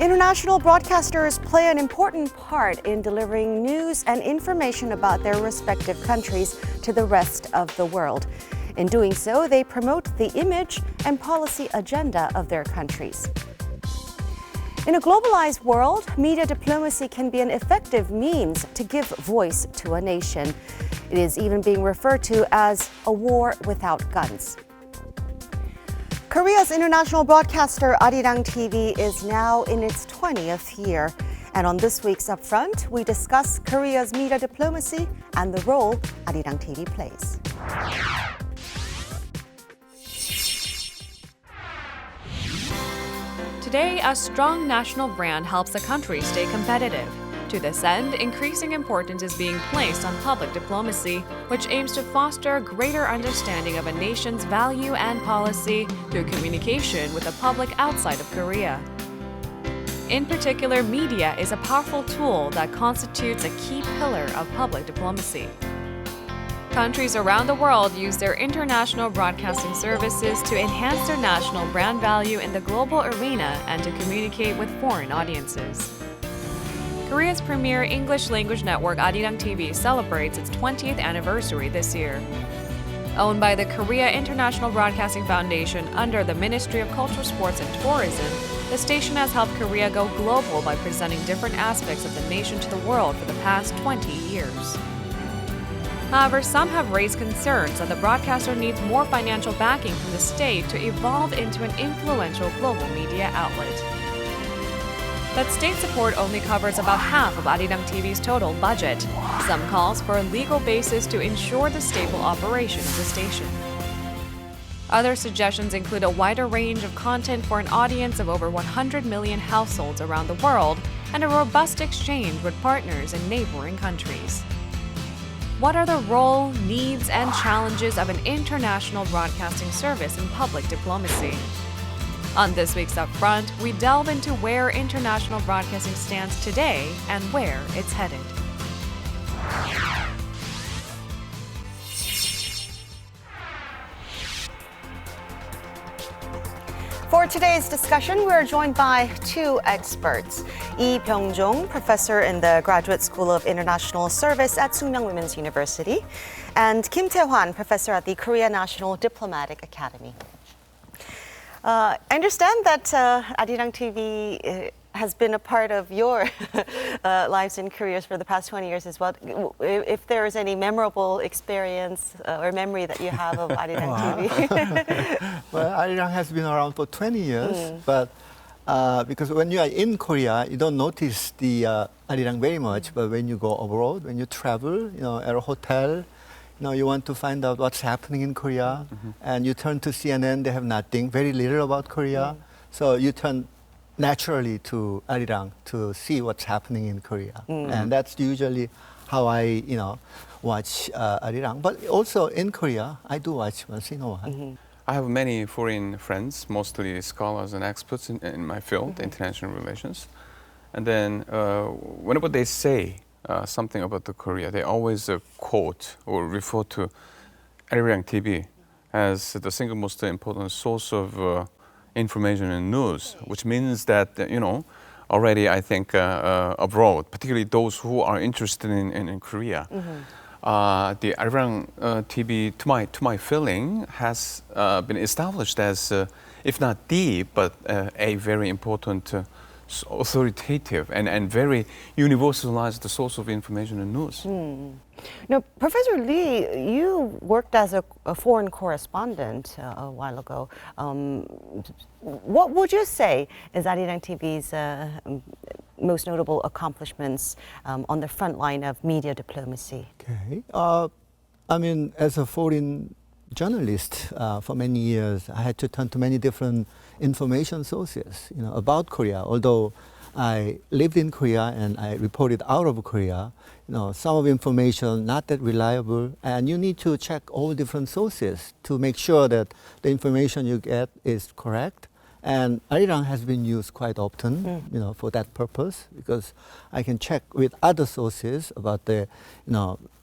International broadcasters play an important part in delivering news and information about their respective countries to the rest of the world. In doing so, they promote the image and policy agenda of their countries. In a globalized world, media diplomacy can be an effective means to give voice to a nation. It is even being referred to as a war without guns. Korea's international broadcaster Arirang TV is now in its 20th year. And on this week's Upfront, we discuss Korea's media diplomacy and the role Arirang TV plays. Today, a strong national brand helps a country stay competitive. To this end, increasing importance is being placed on public diplomacy, which aims to foster greater understanding of a nation's value and policy through communication with the public outside of Korea. In particular, media is a powerful tool that constitutes a key pillar of public diplomacy. Countries around the world use their international broadcasting services to enhance their national brand value in the global arena and to communicate with foreign audiences. Korea's premier English-language network Arirang TV celebrates its 20th anniversary this year. Owned by the Korea International Broadcasting Foundation under the Ministry of Culture, Sports and Tourism, the station has helped Korea go global by presenting different aspects of the nation to the world for the past 20 years. However, some have raised concerns that the broadcaster needs more financial backing from the state to evolve into an influential global media outlet. But state support only covers about half of Arirang TV's total budget. Some calls for a legal basis to ensure the stable operation of the station. Other suggestions include a wider range of content for an audience of over 100 million households around the world and a robust exchange with partners in neighboring countries. What are the role, needs, and challenges of an international broadcasting service in public diplomacy? On this week's Upfront, we delve into where international broadcasting stands today and where it's headed. For today's discussion, we're joined by two experts. Lee Byung-jong, professor in the Graduate School of International Service at Sookmyung Women's University, and Kim Tae-hwan, professor at the Korea National Diplomatic Academy. I understand that Arirang TV has been a part of your lives in Korea for the past 20 years as well. If there is any memorable experience or memory that you have of Arirang TV. Well, Arirang has been around for 20 years, but because when you are in Korea, you don't notice the Arirang very much, but when you go abroad, when you travel, at a hotel, you want to find out what's happening in Korea, and you turn to CNN, they have nothing, very little about Korea. So you turn naturally to Arirang to see what's happening in Korea. And that's usually how I, watch Arirang. But also in Korea, I do watch once in a while. I have many foreign friends, mostly scholars and experts in my field, international relations. And then whenever they say something about the Korea, they always quote or refer to Arirang TV as the single most important source of information and news, which means that, already I think abroad, particularly those who are interested in Korea, the Arirang TV, to my feeling, has been established as, if not the, but a very important authoritative and very universalized source of information and news. Now, Professor Lee, you worked as a foreign correspondent a while ago. What would you say is Arirang TV's most notable accomplishments on the front line of media diplomacy? Okay. As a foreign journalist for many years, I had to turn to many different information sources, about Korea. Although I lived in Korea and I reported out of Korea, some of information not that reliable, and you need to check all different sources to make sure that the information you get is correct. And Arirang has been used quite often, for that purpose, because I can check with other sources about the,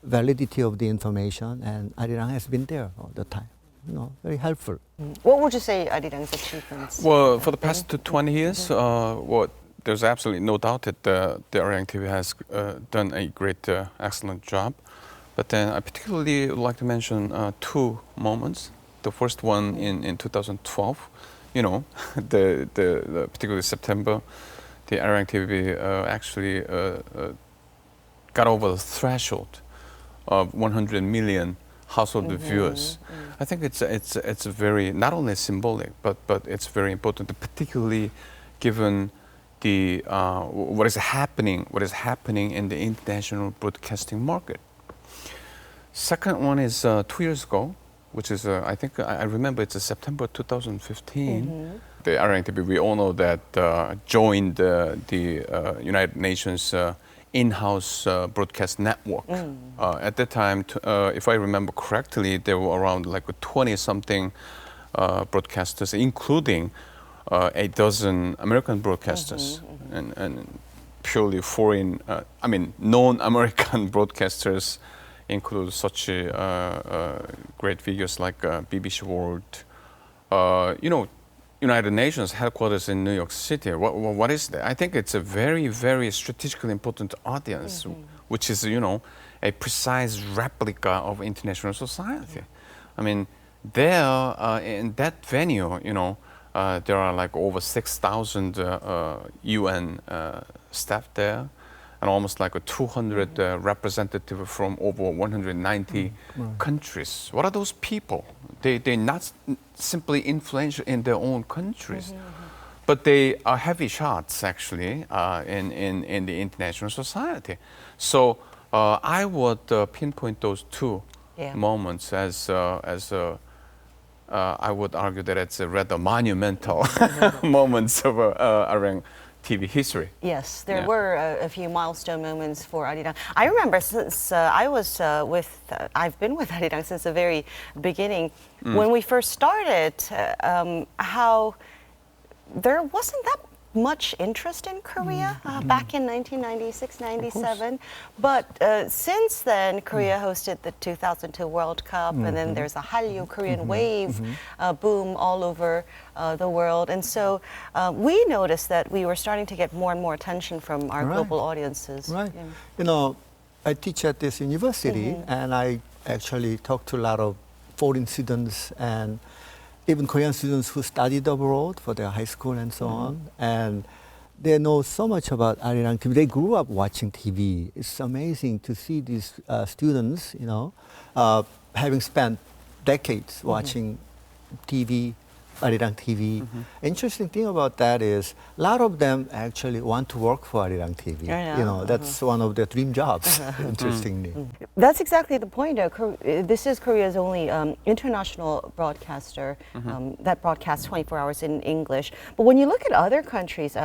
validity of the information, and Arirang has been there all the time. Very helpful. What would you say Arirang's achievements? Well, for the past 20 years, there's absolutely no doubt that the Arirang TV has done a great, excellent job. But then I particularly would like to mention two moments. The first one in 2012, you know, the particularly September, the Arirang TV actually got over the threshold of 100 million household viewers. I think it's a very, not only symbolic, but it's very important, particularly given the what is happening in the international broadcasting market. Second one is 2 years ago, which is I think I remember it's September 2015. The Arirang TV, we all know that joined the United Nations in-house broadcast network. At that time, if I remember correctly, there were around like 20-something broadcasters, including a dozen American broadcasters and purely foreign, I mean, non-American broadcasters include such great figures like BBC World, you know, United Nations headquarters in New York City. What is that? I think it's a very, very strategically important audience, which is, you know, a precise replica of international society. I mean, there in that venue, you know, there are like over 6,000 UN staff there, and almost like 200 representatives from over 190 countries. What are those people? They're not simply influential in their own countries, but they are heavy shots actually in the international society. So I would pinpoint those two moments as I would argue that it's a rather monumental moments of Arirang TV history. Yes, there were a few milestone moments for Arirang. I remember since I've been with Arirang since the very beginning. When we first started, how there wasn't that much interest in Korea back in 1996, 97. But since then, Korea hosted the 2002 World Cup, and then there's a Hallyu Korean wave boom all over the world. And so we noticed that we were starting to get more and more attention from our global audiences. Right. Yeah. You know, I teach at this university, and I actually talk to a lot of foreign students and even Korean students who studied abroad for their high school and so on. And they know so much about Arirang TV. They grew up watching TV. It's amazing to see these students, you know, having spent decades watching TV, Arirang TV. Interesting thing about that is a lot of them actually want to work for Arirang TV. You know, that's one of their dream jobs, interestingly. That's exactly the point. This is Korea's only international broadcaster that broadcasts 24 hours in English. But when you look at other countries,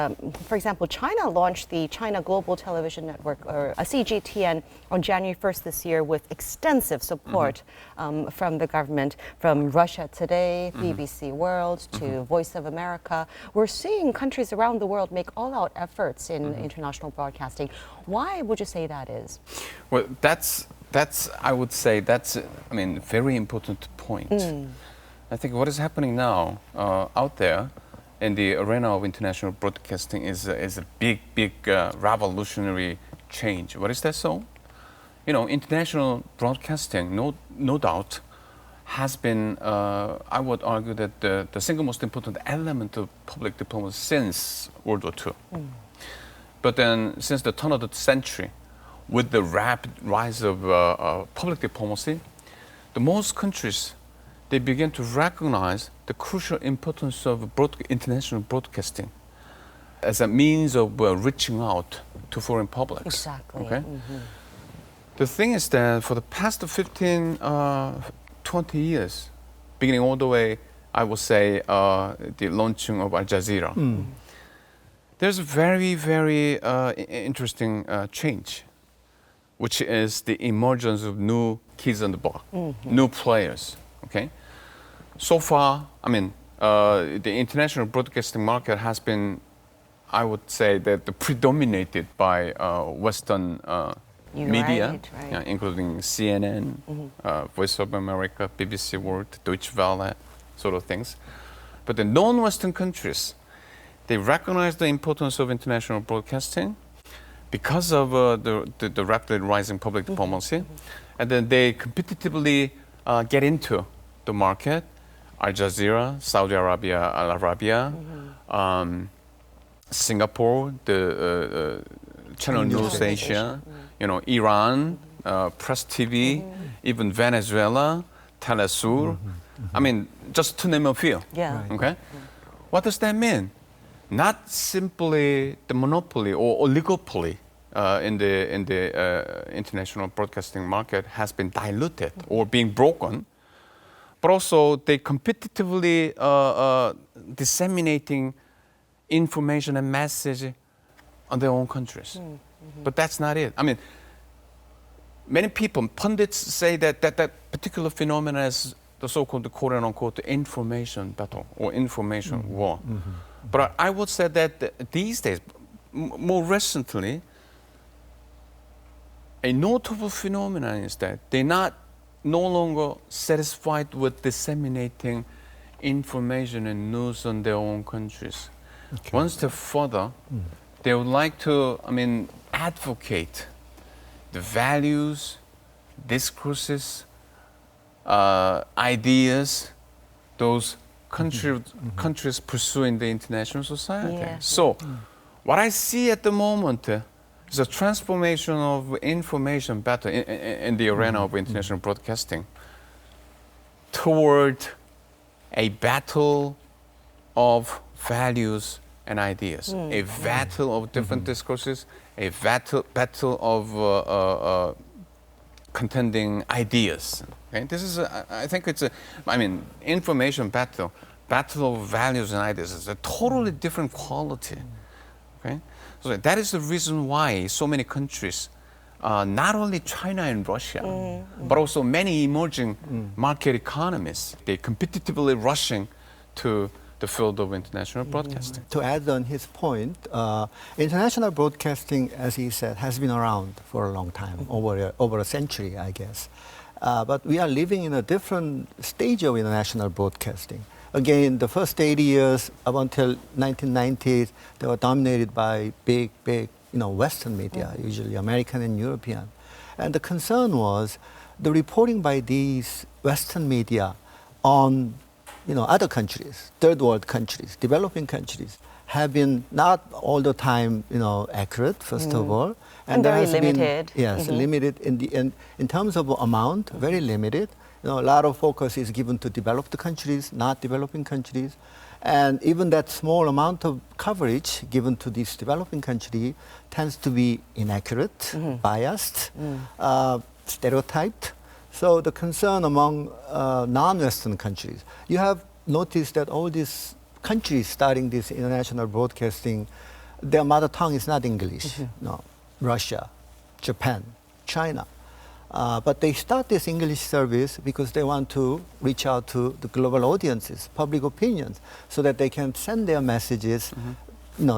for example, China launched the China Global Television Network, or a CGTN, on January 1st this year with extensive support from the government, from Russia Today, BBC World, to Voice of America. We're seeing countries around the world make all-out efforts in international broadcasting. Why would you say that is? Well, that's I would say that's I mean very important point. I think what is happening now out there in the arena of international broadcasting is a big revolutionary change. What is that so? You know, international broadcasting, no doubt, has been, I would argue, that the single most important element of public diplomacy since World War II. But then, since the turn of the century, with the rapid rise of public diplomacy, most countries, they begin to recognize the crucial importance of international broadcasting as a means of reaching out to foreign publics. Exactly. Okay? The thing is that for the past 15, 20 years, beginning all the way, I would say, the launching of Al Jazeera, there's a very interesting change, which is the emergence of new kids on the block, new players. Okay, so far, I mean, the international broadcasting market has been, I would say, that predominated by Western media, right. including CNN, Voice of America, BBC World, Deutsche Welle, sort of things. But the non-Western countries, they recognize the importance of international broadcasting because of the rapidly rising public diplomacy, and then they competitively get into the market. Al Jazeera, Saudi Arabia, Al Arabia, Singapore, the Channel News Asia, Iran, Press TV, even Venezuela, Telesur. I mean, just to name a few. Yeah. Right. Okay? What does that mean? Not simply the monopoly or oligopoly in the international broadcasting market has been diluted or being broken, but also they competitively disseminating information and message on their own countries. But that's not it. I mean, many people, pundits say that particular phenomenon is the so-called quote-unquote information battle or information war. But I would say that these days, more recently, a notable phenomenon is that they're no longer satisfied with disseminating information and news on their own countries. Okay. One step further, they would like to, advocate the values, discourses, ideas, those countries pursue in the international society. Yeah. So, what I see at the moment is a transformation of information battle in the arena of international broadcasting toward a battle of values and ideas, a battle of different discourses, a battle of contending ideas. Okay? This is, I think it's information battle of values and ideas is a totally different quality. Okay? So that is the reason why so many countries, not only China and Russia, but also many emerging market economies, they're competitively rushing to the field of international broadcasting. To add on his point, international broadcasting, as he said, has been around for a long time, over a century, I guess. But we are living in a different stage of international broadcasting. Again, the first 80 years up until 1990s, they were dominated by big, Western media, usually American and European. And the concern was the reporting by these Western media on other countries, third world countries, developing countries, have been not all the time, accurate, first of all. And there very has been- limited. yes, limited in terms of amount, very limited. A lot of focus is given to developed countries, not developing countries. And even that small amount of coverage given to this developing country tends to be inaccurate, biased, stereotyped. So the concern among non-Western countries, you have noticed that all these countries starting this international broadcasting, their mother tongue is not English. No, Russia, Japan, China. But they start this English service because they want to reach out to the global audiences, public opinions, so that they can send their messages,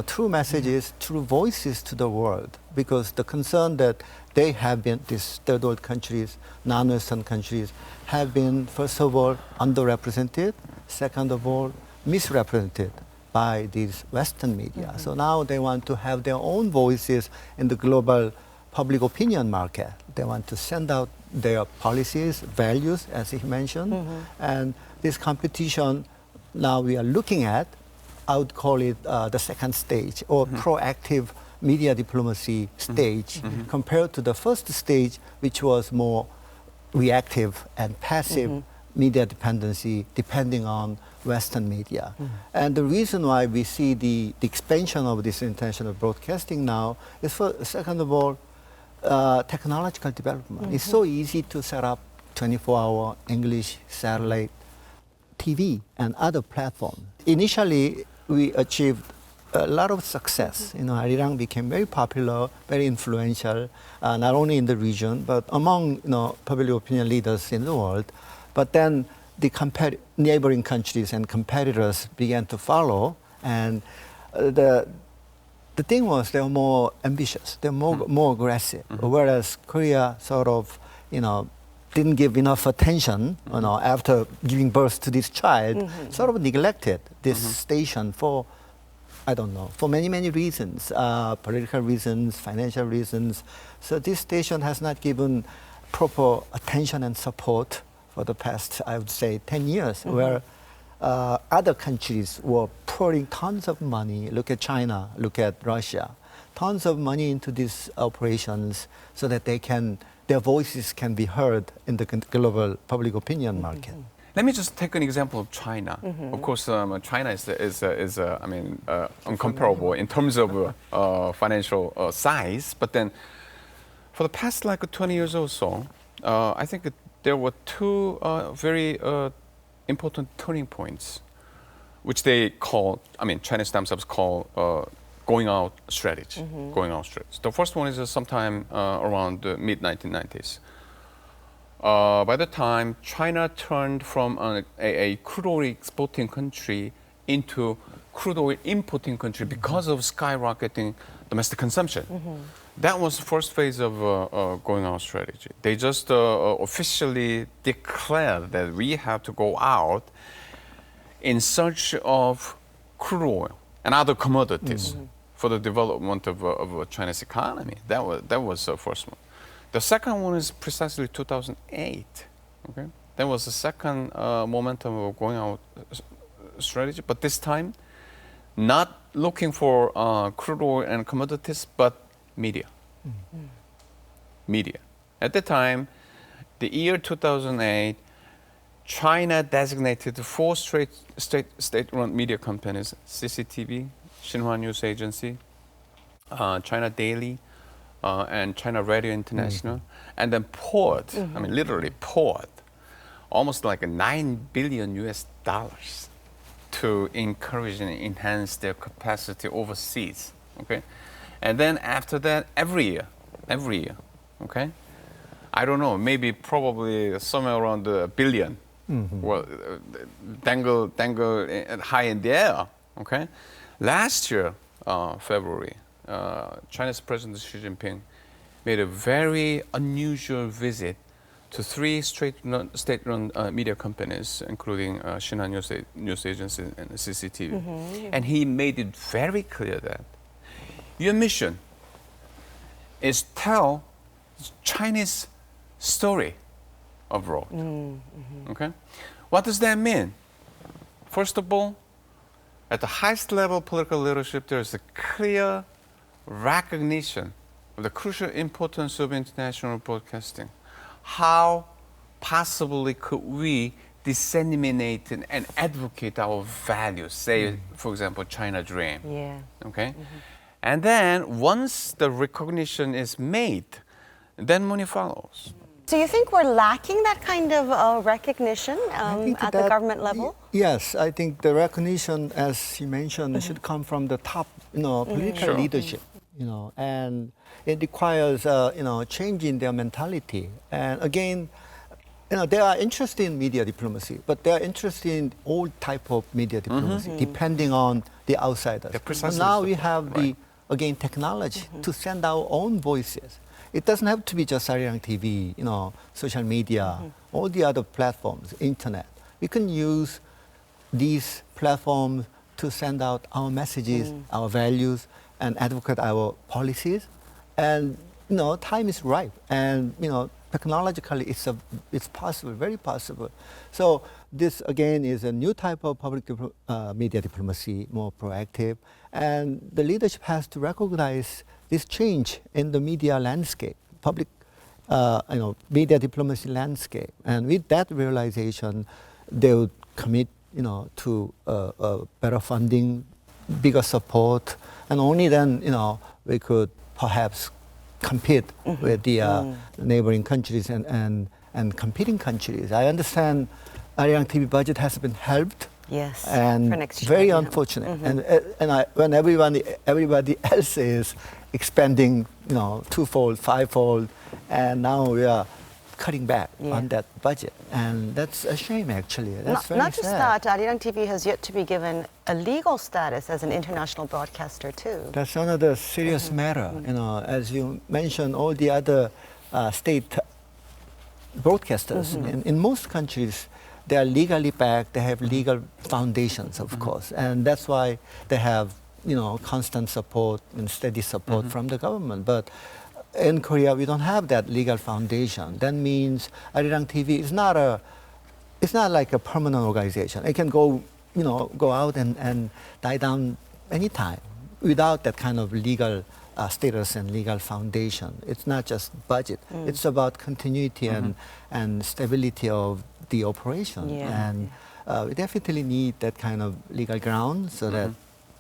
true messages, true voices to the world. Because the concern that they have been, these third world countries, non-Western countries, have been, first of all, underrepresented, second of all, misrepresented by these Western media. So now they want to have their own voices in the global public opinion market. They want to send out their policies, values, as he mentioned. And this competition now we are looking at, I would call it the second stage, or proactive media diplomacy stage, compared to the first stage, which was more reactive and passive media dependency, depending on Western media. And the reason why we see the expansion of this international broadcasting now is, second of all, technological development. It's so easy to set up 24-hour English satellite TV and other platforms. Initially, we achieved a lot of success. Arirang became very popular, very influential, not only in the region, but among public opinion leaders in the world. But then the neighboring countries and competitors began to follow, and the thing was they were more ambitious, they were more aggressive, whereas Korea sort of, didn't give enough attention, after giving birth to this child, sort of neglected this station for I don't know, for many, many reasons, political reasons, financial reasons. So this station has not given proper attention and support for the past, I would say, 10 years, where other countries were pouring tons of money. Look at China, look at Russia. Tons of money into these operations so that their voices can be heard in the global public opinion market. Let me just take an example of China. Of course, China is incomparable in terms of financial size. But then, for the past like 20 years or so, I think there were two very important turning points, which they call, Chinese themselves call going out strategy. Going out strategy. The first one is sometime around the mid 1990s. By the time China turned from a crude oil exporting country into crude oil importing country because of skyrocketing domestic consumption. That was the first phase of going out strategy. They just officially declared that we have to go out in search of crude oil and other commodities for the development of China's economy. That was the first one. The second one is precisely 2008. Okay, that was the second momentum of going out strategy, but this time, not looking for crude oil and commodities, but media. Media. At the time, the year 2008, China designated 4 state-run media companies: CCTV, Xinhua News Agency, China Daily, and China Radio International, and then poured, literally poured, almost like $9 billion to encourage and enhance their capacity overseas. Okay, and then after that, every year, okay, I don't know, maybe probably somewhere around $1 billion. Well, dangle high in the air. Okay, last year, February. China's President Xi Jinping made a very unusual visit to 3 state-run media companies, including Xinhua News Agency and CCTV. And he made it very clear that your mission is tell Chinese story abroad. Okay? What does that mean? First of all, at the highest level of political leadership, there is a clear recognition of the crucial importance of international broadcasting. How possibly could we disseminate and advocate our values, say, for example, China Dream? Yeah. Okay? And then once the recognition is made, then money follows. So you think we're lacking that kind of recognition at the government level? Yes, I think the recognition, as you mentioned, should come from the top, political leadership. And it requires, change in their mentality. And again, they are interested in media diplomacy, but they are interested in all type of media diplomacy, depending on the outsiders. And now we have the technology to send our own voices. It doesn't have to be just Arirang TV, social media, all the other platforms, internet. We can use these platforms to send out our messages, our values, and advocate our policies. And time is ripe, and technologically it's possible, very possible. So this again is a new type of public media diplomacy, more proactive, and the leadership has to recognize this change in the media landscape, public media diplomacy landscape, and with that realization, they would commit to better funding, bigger support, and only then we could perhaps compete with the neighboring countries and competing countries. I understand Arirang TV budget has been helped. Yes, and for next year, very unfortunate. And when everybody else is expanding, twofold, fivefold, and now we are cutting back on that budget, and that's a shame. Actually, that's very not just sad. that, Arirang TV has yet to be given a legal status as an international broadcaster too. That's another serious matter. As you mentioned, all the other state broadcasters in most countries, they are legally backed. They have legal foundations, of course, and that's why they have constant support and steady support from the government. But in Korea, we don't have that legal foundation. That means Arirang TV is not like a permanent organization. It can go out and die down anytime without that kind of legal status and legal foundation. It's not just budget. It's about continuity and stability of the operation. Yeah. And we definitely need that kind of legal ground so that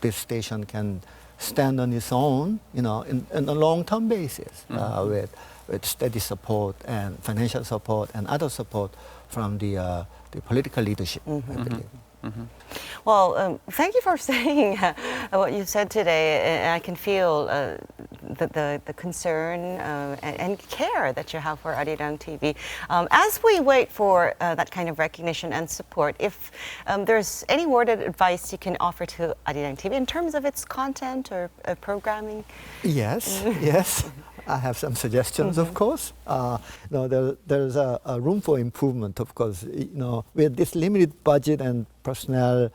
this station can stand on its own, in a long-term basis with steady support and financial support and other support from the political leadership, I believe. Well, thank you for saying what you said today. I can feel the concern and care that you have for Arirang TV. As we wait for that kind of recognition and support, if there's any word of advice you can offer to Arirang TV in terms of its content or programming? Yes, yes. I have some suggestions, of course. There's a room for improvement, of course. With this limited budget and personnel,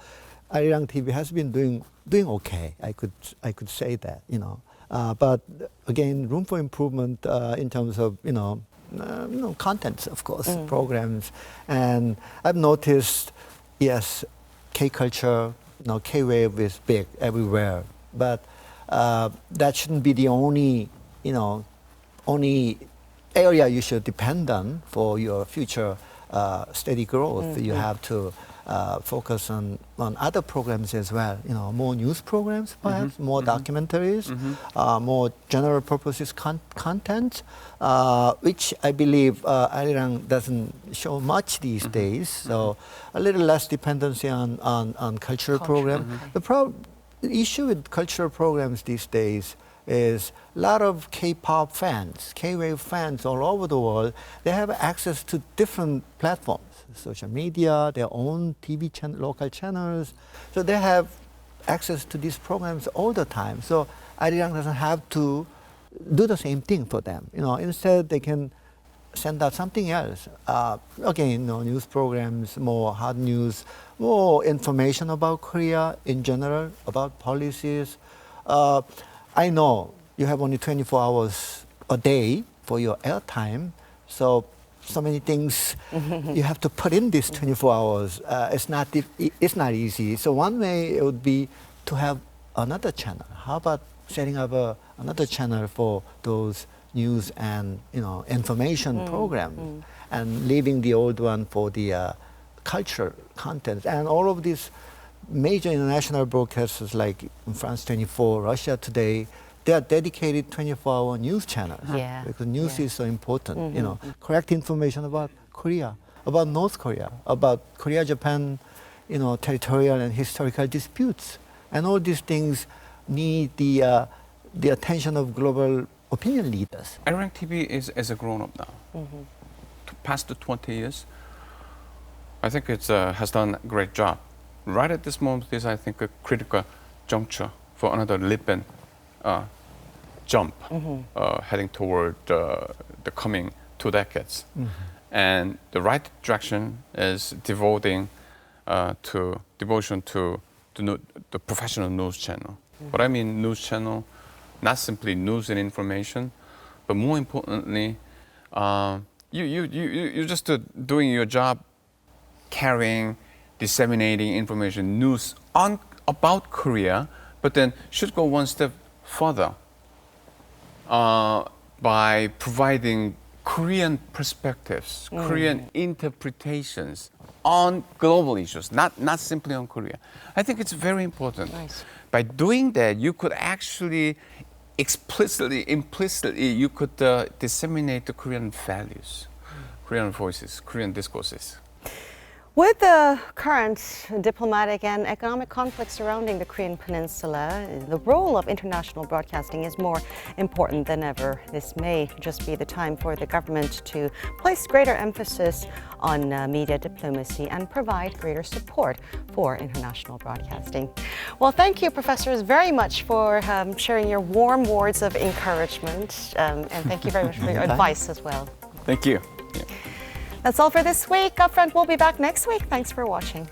Arirang TV has been doing okay. I could say that, but again, room for improvement in terms of contents, of course, programs. And I've noticed, yes, K-culture, K-wave is big everywhere, but that shouldn't be the only area you should depend on for your future steady growth. You have to focus on other programs as well. More news programs, perhaps, more documentaries, more general purposes content, which I believe Arirang doesn't show much these days. So a little less dependency on cultural programs. The issue with cultural programs these days is a lot of K-pop fans, K-wave fans all over the world. They have access to different platforms, social media, their own TV local channels. So they have access to these programs all the time. So Arirang doesn't have to do the same thing for them. Instead they can send out something else. Again, news programs, more hard news, more information about Korea in general, about policies. I know you have only 24 hours a day for your airtime, so many things you have to put in these 24 hours. It's not easy. So one way it would be to have another channel. How about setting up another channel for those news and information programs, and leaving the old one for the cultural content. And all of these major international broadcasters like France 24, Russia Today, they are dedicated 24-hour news channels. Yeah. Because news is so important. Correct information about Korea, about North Korea, about Korea-Japan, territorial and historical disputes. And all these things need the attention of global opinion leaders. Arirang TV is as a grown-up now. Past the 20 years, I think it has done a great job. Right at this moment is, I think, a critical juncture for another leap and jump heading toward the coming 2 decades. And the right direction is devotion to the professional news channel. What I mean news channel, not simply news and information, but more importantly, you're just doing your job, carrying, disseminating information, news about Korea, but then should go one step further by providing Korean perspectives, Korean interpretations on global issues, not simply on Korea. I think it's very important. Nice. By doing that, you could actually explicitly, implicitly, you could disseminate the Korean values, Korean voices, Korean discourses. With the current diplomatic and economic conflict surrounding the Korean Peninsula, the role of international broadcasting is more important than ever. This may just be the time for the government to place greater emphasis on media diplomacy and provide greater support for international broadcasting. Well, thank you, professors, very much for sharing your warm words of encouragement, and thank you very much for your advice as well. Thank you. Yeah. That's all for this week. Upfront will be back next week. Thanks for watching.